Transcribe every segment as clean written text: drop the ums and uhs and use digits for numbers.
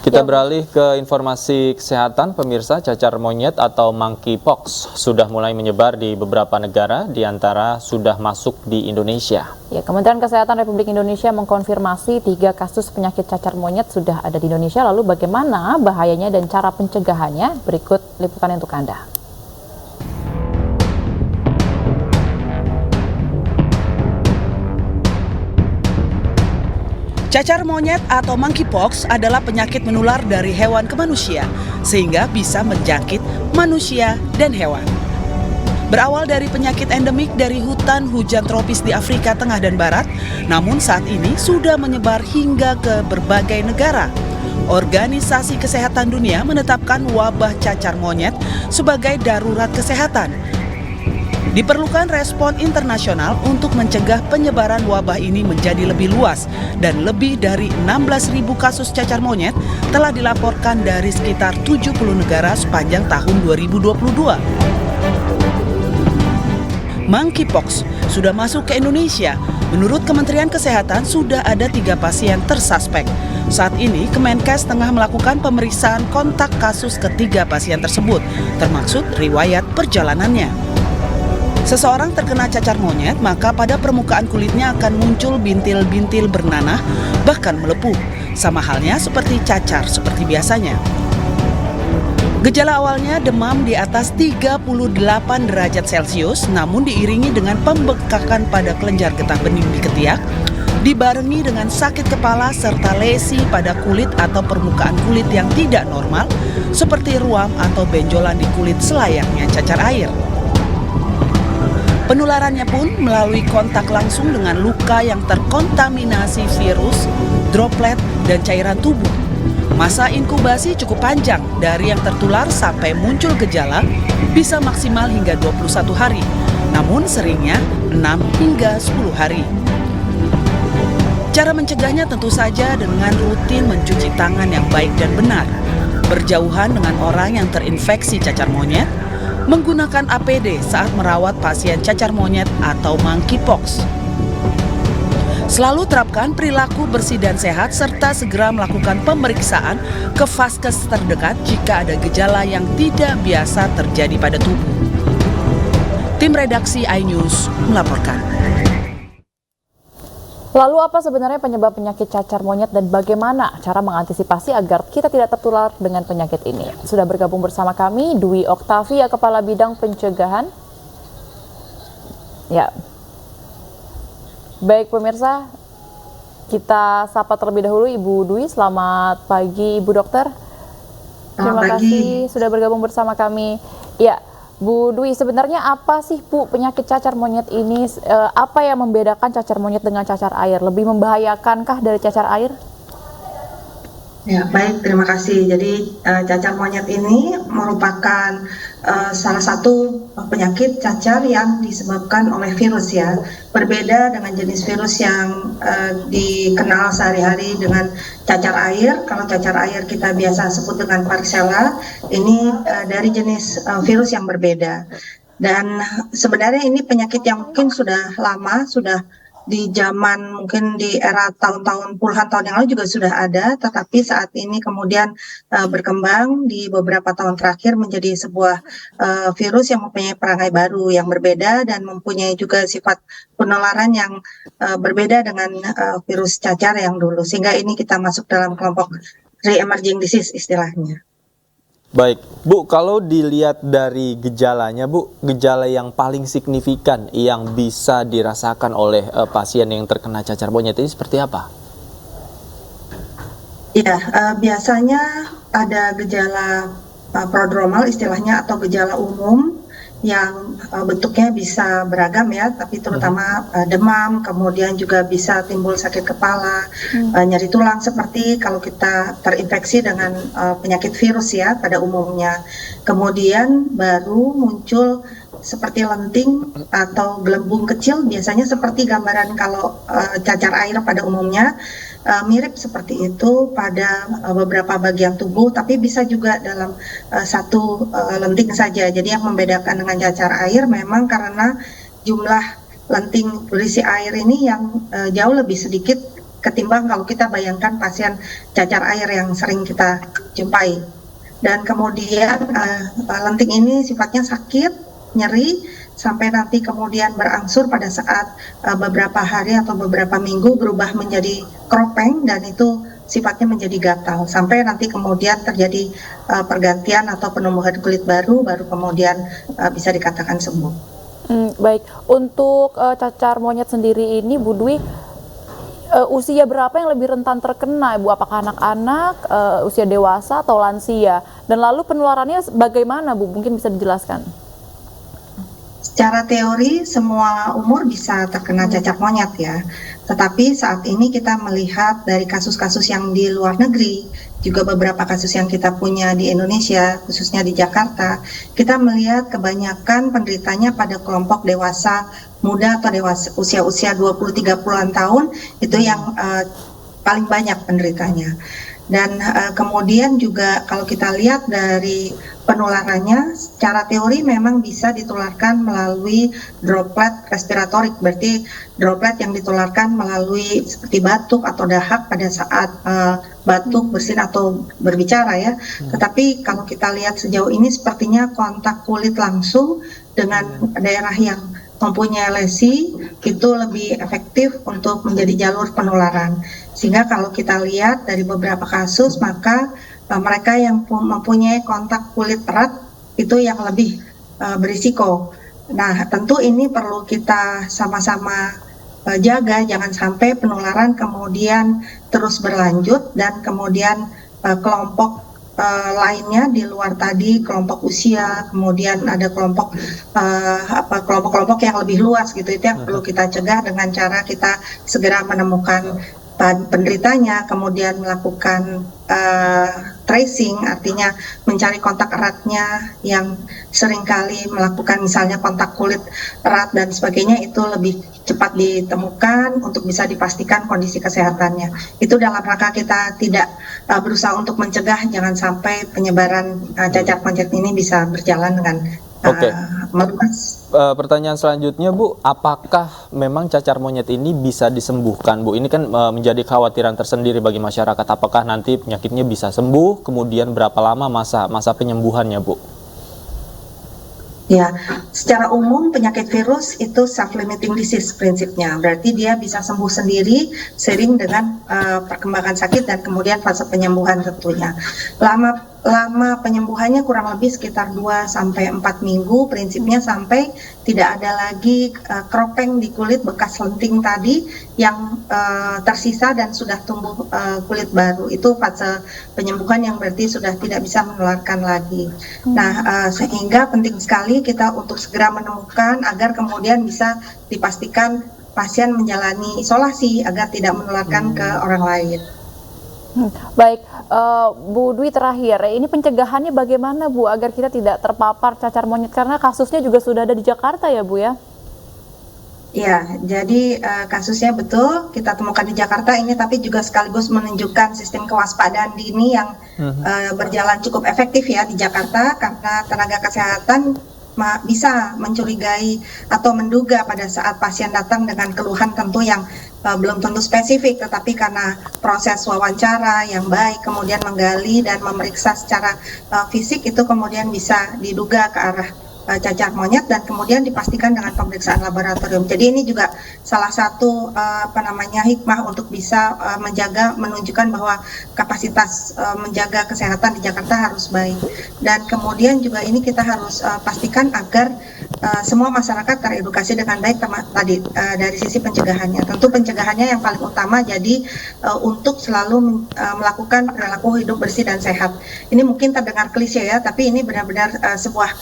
Kita beralih ke informasi kesehatan, pemirsa. Cacar monyet atau monkeypox sudah mulai menyebar di beberapa negara, diantara sudah masuk di Indonesia. Ya, Kementerian Kesehatan Republik Indonesia mengkonfirmasi 3 kasus penyakit cacar monyet sudah ada di Indonesia. Lalu bagaimana bahayanya dan cara pencegahannya? Berikut liputan untuk Anda. Cacar monyet atau monkeypox adalah penyakit menular dari hewan ke manusia, sehingga bisa menjangkit manusia dan hewan. Berawal dari penyakit endemik dari hutan hujan tropis di Afrika Tengah dan Barat, namun saat ini sudah menyebar hingga ke berbagai negara. Organisasi Kesehatan Dunia menetapkan wabah cacar monyet sebagai darurat kesehatan. Diperlukan respon internasional untuk mencegah penyebaran wabah ini menjadi lebih luas dan lebih dari 16.000 kasus cacar monyet telah dilaporkan dari sekitar 70 negara sepanjang tahun 2022. Monkeypox sudah masuk ke Indonesia. Menurut Kementerian Kesehatan sudah ada 3 pasien tersuspek. Saat ini Kemenkes tengah melakukan pemeriksaan kontak kasus ketiga pasien tersebut, termasuk riwayat perjalanannya. Seseorang terkena cacar monyet, maka pada permukaan kulitnya akan muncul bintil-bintil bernanah, bahkan melepuh. Sama halnya seperti cacar seperti biasanya. Gejala awalnya demam di atas 38 derajat Celcius, namun diiringi dengan pembekakan pada kelenjar getah bening di ketiak, dibarengi dengan sakit kepala serta lesi pada kulit atau permukaan kulit yang tidak normal, seperti ruam atau benjolan di kulit selayaknya cacar air. Penularannya pun melalui kontak langsung dengan luka yang terkontaminasi virus, droplet, dan cairan tubuh. Masa inkubasi cukup panjang, dari yang tertular sampai muncul gejala bisa maksimal hingga 21 hari, namun seringnya 6 hingga 10 hari. Cara mencegahnya tentu saja dengan rutin mencuci tangan yang baik dan benar, berjauhan dengan orang yang terinfeksi cacar monyet, menggunakan APD saat merawat pasien cacar monyet atau monkeypox. Selalu terapkan perilaku bersih dan sehat serta segera melakukan pemeriksaan ke vaskes terdekat jika ada gejala yang tidak biasa terjadi pada tubuh. Tim redaksi iNews melaporkan. Lalu apa sebenarnya penyebab penyakit cacar monyet dan bagaimana cara mengantisipasi agar kita tidak tertular dengan penyakit ini? Sudah bergabung bersama kami Dwi Oktavia, Kepala Bidang Pencegahan. Ya, baik pemirsa, kita sapa terlebih dahulu Ibu Dwi. Selamat pagi Ibu Dokter. Terima kasih sudah bergabung bersama kami. Ya, Bu Dwi, sebenarnya apa sih Bu penyakit cacar monyet ini? Apa yang membedakan cacar monyet dengan cacar air? Lebih membayakankah dari cacar air? Ya, baik, terima kasih. Jadi cacar monyet ini merupakan salah satu penyakit cacar yang disebabkan oleh virus ya. Berbeda dengan jenis virus yang dikenal sehari-hari dengan cacar air. Kalau cacar air kita biasa sebut dengan varicella, ini dari jenis virus yang berbeda. Dan sebenarnya ini penyakit yang mungkin sudah lama, sudah di zaman mungkin di era tahun-tahun puluhan tahun yang lalu juga sudah ada, tetapi saat ini kemudian berkembang di beberapa tahun terakhir menjadi sebuah virus yang mempunyai perangai baru yang berbeda dan mempunyai juga sifat penularan yang berbeda dengan virus cacar yang dulu, sehingga ini kita masuk dalam kelompok re-emerging disease istilahnya. Baik, Bu, kalau dilihat dari gejalanya, Bu, gejala yang paling signifikan yang bisa dirasakan oleh pasien yang terkena cacar monyet ini seperti apa? Ya, biasanya ada gejala prodromal istilahnya atau gejala umum yang bentuknya bisa beragam ya, tapi terutama demam, kemudian juga bisa timbul sakit kepala, nyeri tulang seperti kalau kita terinfeksi dengan penyakit virus ya pada umumnya. Kemudian baru muncul seperti lenting atau gelembung kecil, biasanya seperti gambaran kalau cacar air pada umumnya. Mirip seperti itu pada beberapa bagian tubuh, tapi bisa juga dalam satu lenting saja. Jadi yang membedakan dengan cacar air memang karena jumlah lenting berisi air ini yang jauh lebih sedikit ketimbang kalau kita bayangkan pasien cacar air yang sering kita jumpai. Dan kemudian lenting ini sifatnya sakit, nyeri, sampai nanti kemudian berangsur pada saat beberapa hari atau beberapa minggu berubah menjadi kropeng, dan itu sifatnya menjadi gatal sampai nanti kemudian terjadi pergantian atau penumbuhan kulit baru kemudian bisa dikatakan sembuh. Baik, untuk cacar monyet sendiri ini Bu Dwi, usia berapa yang lebih rentan terkena, Bu? Apakah anak-anak, usia dewasa atau lansia? Dan lalu penularannya bagaimana, Bu? Mungkin bisa dijelaskan. Secara teori semua umur bisa terkena cacar monyet ya. Tetapi saat ini kita melihat dari kasus-kasus yang di luar negeri, juga beberapa kasus yang kita punya di Indonesia, khususnya di Jakarta, kita melihat kebanyakan penderitanya pada kelompok dewasa muda atau dewasa usia-usia 20-30-an tahun, itu yang paling banyak penderitanya. Dan kemudian juga kalau kita lihat dari penularannya, secara teori memang bisa ditularkan melalui droplet respiratorik, berarti droplet yang ditularkan melalui seperti batuk atau dahak pada saat batuk, bersin atau berbicara ya. Tetapi kalau kita lihat sejauh ini sepertinya kontak kulit langsung dengan daerah yang mempunyai lesi itu lebih efektif untuk menjadi jalur penularan. Sehingga kalau kita lihat dari beberapa kasus, maka mereka yang mempunyai kontak kulit erat itu yang lebih berisiko. Nah, tentu ini perlu kita sama-sama jaga, jangan sampai penularan kemudian terus berlanjut dan kemudian kelompok lainnya di luar tadi, kelompok usia, kemudian ada kelompok-kelompok yang lebih luas gitu, itu yang perlu kita cegah dengan cara kita segera menemukan penderitanya, kemudian melakukan tracing, artinya mencari kontak eratnya yang seringkali melakukan misalnya kontak kulit erat dan sebagainya, itu lebih cepat ditemukan untuk bisa dipastikan kondisi kesehatannya. Itu dalam rangka kita tidak berusaha untuk mencegah jangan sampai penyebaran cacar monyet ini bisa berjalan dengan meluas. Pertanyaan selanjutnya, Bu, apakah memang cacar monyet ini bisa disembuhkan, Bu? Ini kan menjadi kekhawatiran tersendiri bagi masyarakat. Apakah nanti penyakitnya bisa sembuh? Kemudian berapa lama masa penyembuhannya, Bu? Ya, secara umum penyakit virus itu self-limiting disease prinsipnya. Berarti dia bisa sembuh sendiri seiring dengan perkembangan sakit dan kemudian fase penyembuhan tentunya. Lama penyembuhannya kurang lebih sekitar 2-4 minggu prinsipnya, sampai tidak ada lagi kropeng di kulit bekas lenting tadi yang tersisa dan sudah tumbuh kulit baru. Itu fase penyembuhan yang berarti sudah tidak bisa menularkan lagi. Nah, sehingga penting sekali kita untuk segera menemukan agar kemudian bisa dipastikan pasien menjalani isolasi agar tidak menularkan ke orang lain. Baik, Bu Dwi, terakhir, ini pencegahannya bagaimana, Bu, agar kita tidak terpapar cacar monyet, karena kasusnya juga sudah ada di Jakarta ya, Bu ya? Ya, jadi kasusnya betul kita temukan di Jakarta ini, tapi juga sekaligus menunjukkan sistem kewaspadaan dini yang berjalan cukup efektif ya di Jakarta, karena tenaga kesehatan bisa mencurigai atau menduga pada saat pasien datang dengan keluhan tentu yang belum tentu spesifik, tetapi karena proses wawancara yang baik, kemudian menggali dan memeriksa secara fisik, itu kemudian bisa diduga ke arah cacar monyet dan kemudian dipastikan dengan pemeriksaan laboratorium. Jadi ini juga salah satu hikmah untuk bisa menunjukkan bahwa kapasitas menjaga kesehatan di Jakarta harus baik. Dan kemudian juga ini kita harus pastikan agar semua masyarakat teredukasi dengan baik tadi dari sisi pencegahannya. Tentu pencegahannya yang paling utama jadi untuk selalu melakukan perilaku hidup bersih dan sehat. Ini mungkin terdengar klise ya, tapi ini benar-benar sebuah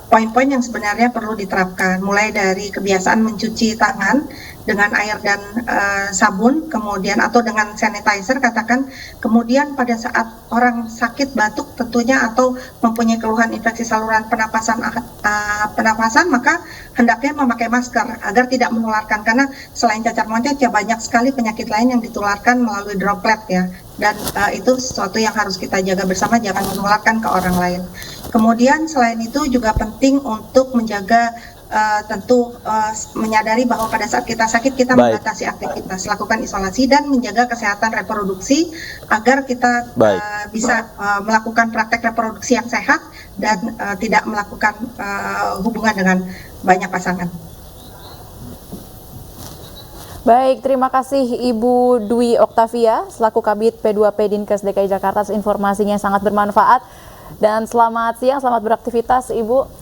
poin-poin yang sebenarnya perlu diterapkan, mulai dari kebiasaan mencuci tangan dengan air dan sabun, kemudian atau dengan sanitizer katakan, kemudian pada saat orang sakit batuk tentunya atau mempunyai keluhan infeksi saluran pernapasan, maka hendaknya memakai masker agar tidak menularkan, karena selain cacar monyet ya banyak sekali penyakit lain yang ditularkan melalui droplet ya, dan itu sesuatu yang harus kita jaga bersama, jangan menularkan ke orang lain. Kemudian selain itu juga penting untuk menjaga tentu menyadari bahwa pada saat kita sakit kita Baik. membatasi aktivitas, lakukan isolasi dan menjaga kesehatan reproduksi agar kita Baik. bisa melakukan praktek reproduksi yang sehat dan tidak melakukan hubungan dengan banyak pasangan. Baik, terima kasih Ibu Dwi Oktavia selaku Kabid P2P Dinkes DKI Jakarta atas informasinya yang sangat bermanfaat. Dan selamat siang, selamat beraktivitas Ibu.